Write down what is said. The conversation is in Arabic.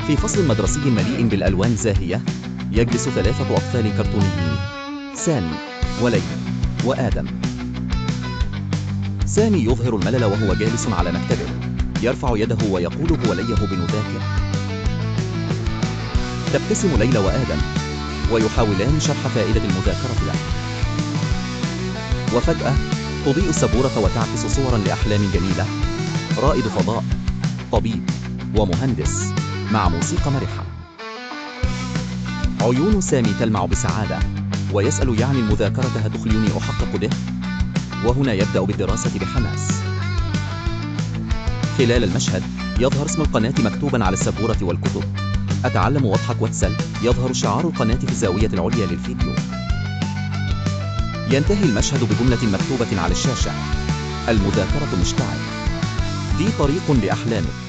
في فصل مدرسي مليء بالألوان الزاهية، يجلس 3 أطفال كرتونيين: سامي وليلى وآدم. سامي يظهر الملل وهو جالس على مكتبه، يرفع يده ويقول هو ليه بنذاكر. تبتسم ليلى وآدم ويحاولان شرح فائدة المذاكرة له. وفجأة تضيء السبورة وتعكس صورا لأحلام جميلة: رائد فضاء، طبيب، ومهندس، مع موسيقى مرحة. عيون سامي تلمع بسعادة ويسأل: يعني المذاكرة هتخليني أحقق به؟ وهنا يبدأ بالدراسة بحماس. خلال المشهد يظهر اسم القناة مكتوبا على السبورة والكتب: أتعلم واضحك واتسل. يظهر شعار القناة في الزاوية العليا للفيديو. ينتهي المشهد بجملة مكتوبة على الشاشة: المذاكرة مشتعل، دي طريق لأحلامك.